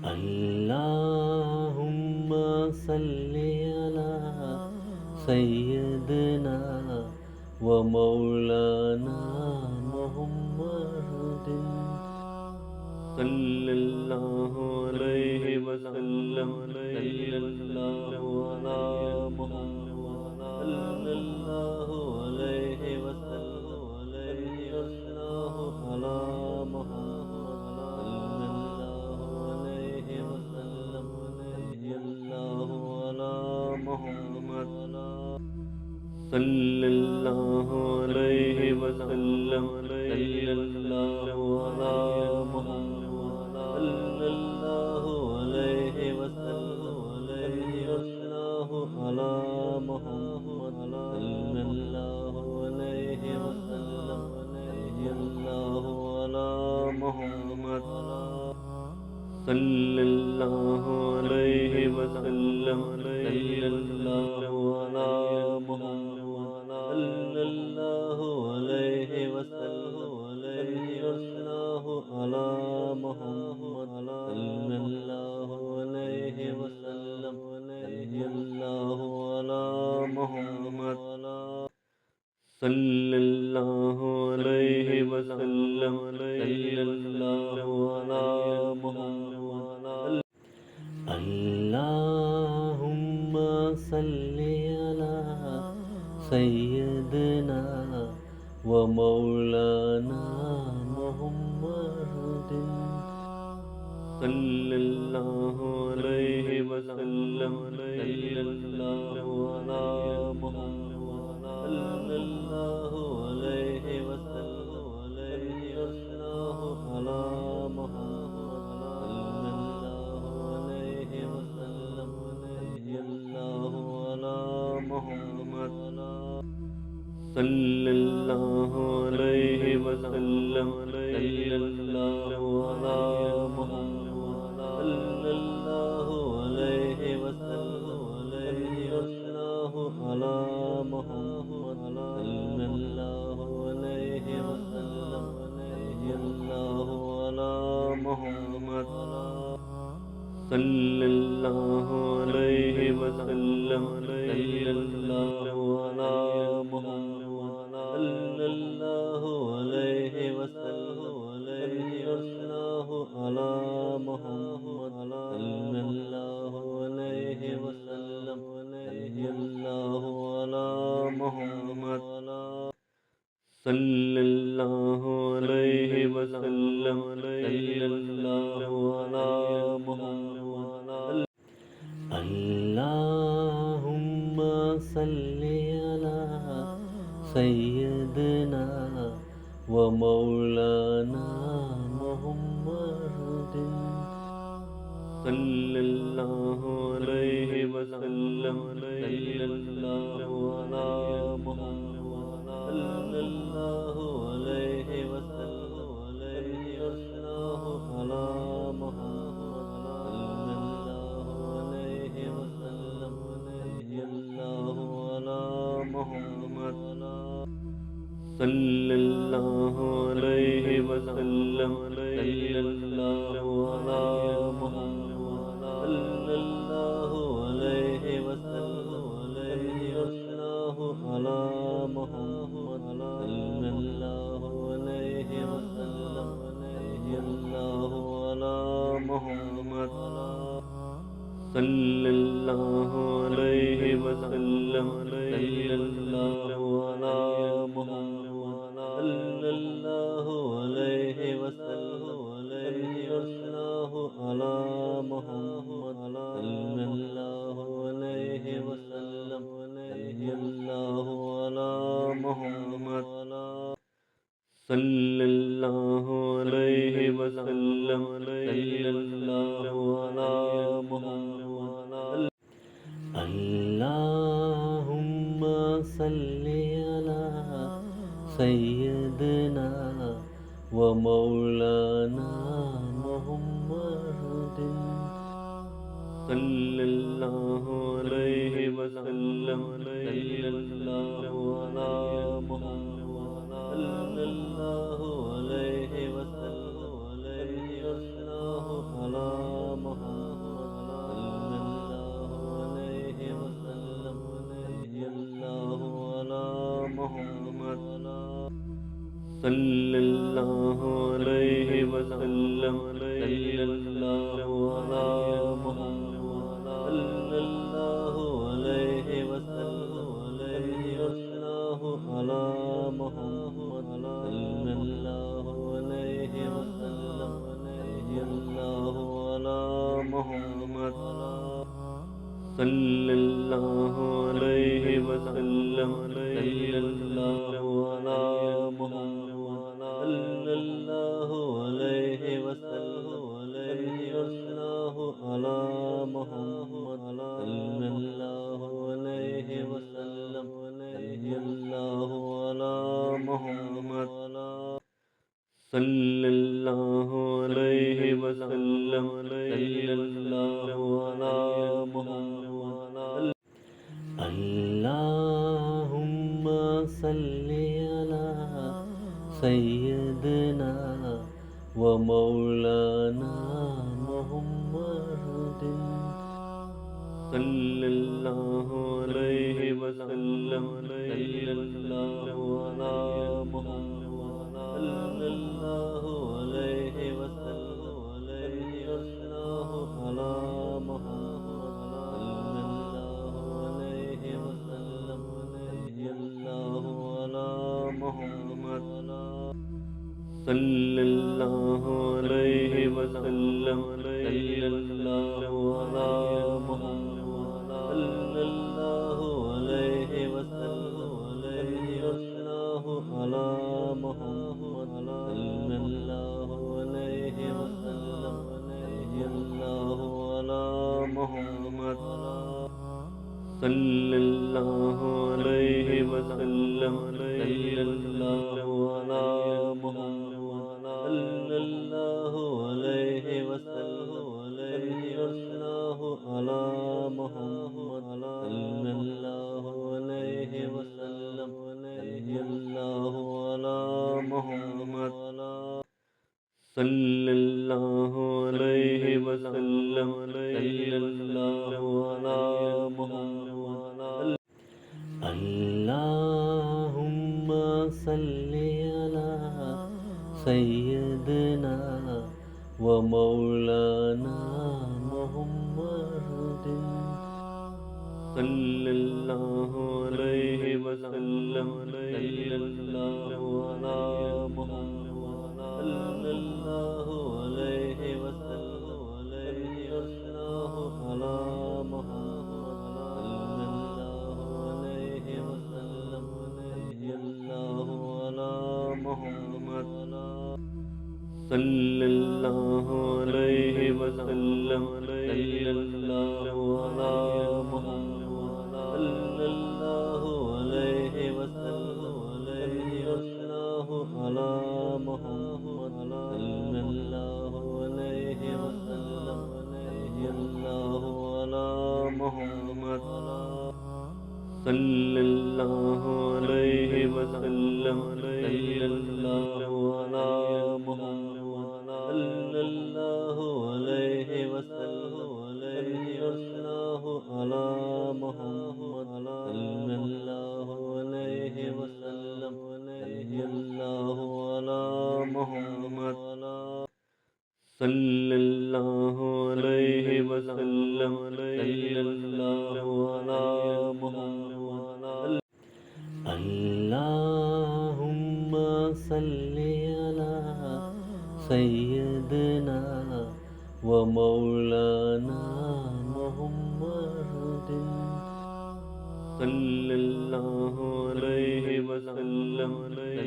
اللهم صل على سيدنا ومولانا محمد صلی اللہ علیہ وسلم صلی اللہ علی محمد صلی اللہ علیہ وسلم صلی اللہ علی محمد صلی اللہ علیہ وسلم صلی اللہ علی محمد صلی اللہ علیہ وسلم صلی اللہ علی محمد صلی اللہ علیہ وسلم صلی اللہ علی محمد صلی اللہ علیہ وسلم صلی اللہ علی محمد صلی اللہ علیہ وسلم صلی اللہ علی محمد صلی اللہ علیہ وسلم صلی اللہ علی محمد صلی اللہ علیہ وسلم صلی اللہ علی محمد صلی اللہ علیہ وسلم صلی اللہ علی محمد اللہم صلی علی سیدنا ومولانا محمد صلی اللہ علیہ وسلم صلی اللہ علی محمد صلی اللہ علیہ وسلم صلی اللہ علی محمد صلی اللہ علیہ وسلم صلی اللہ علی محمد صلی اللہ علیہ وسلم صلی اللہ علی محمد صلی اللہ علیہ وسلم صلی اللہ علی محمد صلی اللہ علیہ وسلم صلی اللہ علی محمد صلی اللہ علیہ وسلم صلی اللہ علی محمد صلی اللہ علیہ وسلم صلی اللہ علی محمد صلی اللہ علیہ وسلم صلی اللہ علی محمد صلی اللہ علیہ وسلم صلی اللہ علی محمد اللہم صلی علی سیدنا ومولانا محمد صلی اللہ علیہ وسلم صلی اللہ علی محمد صلی اللہ علیہ وسلم صلی اللہ علی محمد صلی اللہ علیہ وسلم صلی اللہ علی محمد صلی اللہ علیہ وسلم صلی اللہ علی محمد صلی اللہ علیہ وسلم صلی اللہ علی محمد صلی اللہ علیہ وسلم صلی اللہ علی محمد صلی اللہ علیہ وسلم صلی اللہ علی محمد صلی اللہ علیہ وسلم صلی اللہ علی محمد صلی اللہ علیہ وسلم صلی اللہ علی محمد صلی اللہ علیہ وسلم صلی اللہ علی محمد اللہم صلی علی سیدنا ومولانا محمد صلی اللہ علیہ وسلم صلی اللہ علی محمد صلی اللہ علیہ وسلم صلی اللہ علی محمد الله على محمد صلى الله عليه وسلم صلى الله على محمد صلى الله عليه وسلم صلى الله على محمد صلى الله عليه وسلم صلى الله على محمد صلى الله عليه وسلم صلى الله على محمد صلى الله عليه وسلم صلى الله على محمد صلى الله عليه وسلم صلى الله على محمد اللهم صل على سيدنا ومولانا محمد صلى الله عليه وسلم صلى الله على محمد صلى الله عليه وسلم صلى الله على محمد صلى الله عليه وسلم صلى الله على محمد صلى الله عليه وسلم صلى الله على محمد صلى الله عليه وسلم صلى الله على محمد صلى الله عليه وسلم صلى الله على محمد صلى الله عليه وسلم صلى الله على محمد صلى الله عليه وسلم صلى الله على محمد صلى الله عليه وسلم صلى الله على محمد صلى الله عليه وسلم صلى الله على محمد اللهم صل على سيدنا ومولانا محمد صلى الله عليه وسلم صلى الله على محمد صلى الله عليه وسلم صلى الله على محمد صلى الله عليه وسلم صلى الله على محمد صلى الله عليه وسلم صلى الله على محمد صلى الله عليه وسلم صلى الله على محمد صلى الله عليه وسلم صلى الله على محمد صلى الله عليه وسلم صلى الله على محمد صلى الله عليه وسلم صلى الله على محمد صلى الله عليه وسلم صلى الله على محمد صلى الله عليه وسلم صلى الله على محمد اللهم صل على سيدنا ومولانا محمد صلى الله عليه وسلم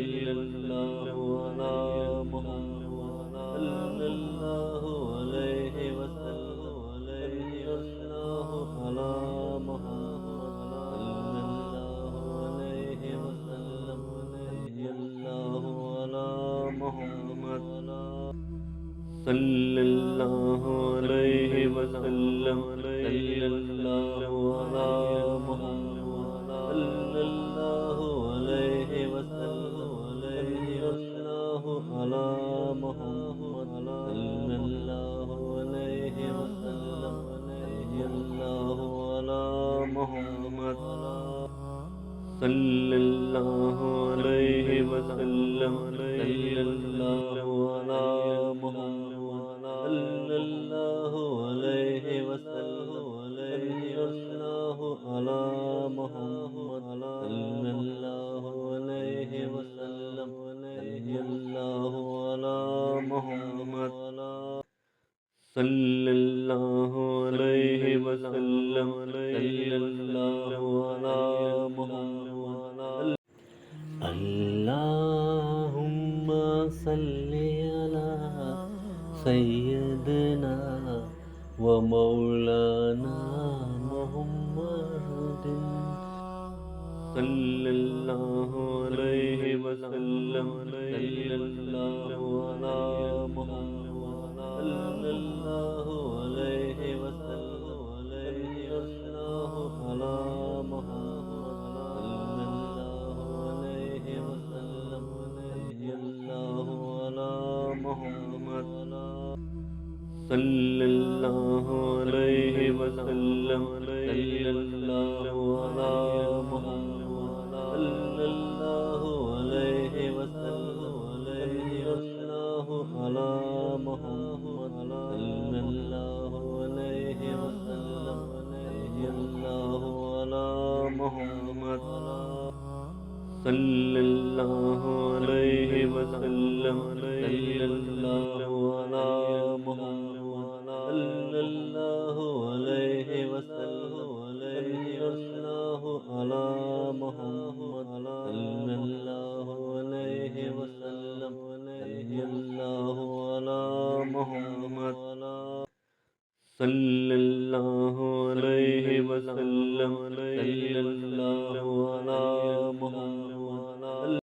صلى الله على محمد صلى الله عليه وسلم صلى الله على محمد صلى الله عليه وسلم صلى الله على محمد صلى الله عليه وسلم صلى الله على محمد صلى الله عليه وسلم صلى الله على محمد صلى الله عليه وسلم صلى الله على محمد صلى الله عليه وسلم صلى الله على محمد الله عليه وسلم صلى الله على محمد صلى الله عليه وسلم صلى الله على محمد صلى الله عليه وسلم صلى الله على محمد اللهم صل على سيدنا ومولانا محمد صلى الله عليه وسلم صلى الله على محمد صلى الله عليه وسلم صلى الله على محمد صلى الله عليه وسلم صلى الله على محمد صلى الله عليه وسلم صلى الله على محمد صلى الله عليه وسلم صلى الله على محمد صلى الله عليه وسلم صلى الله على محمد صلى الله عليه وسلم صلى الله على محمد صلى الله عليه وسلم صلى الله على محمد صلى الله عليه وسلم صلى الله على محمد صلى الله عليه وسلم صلى الله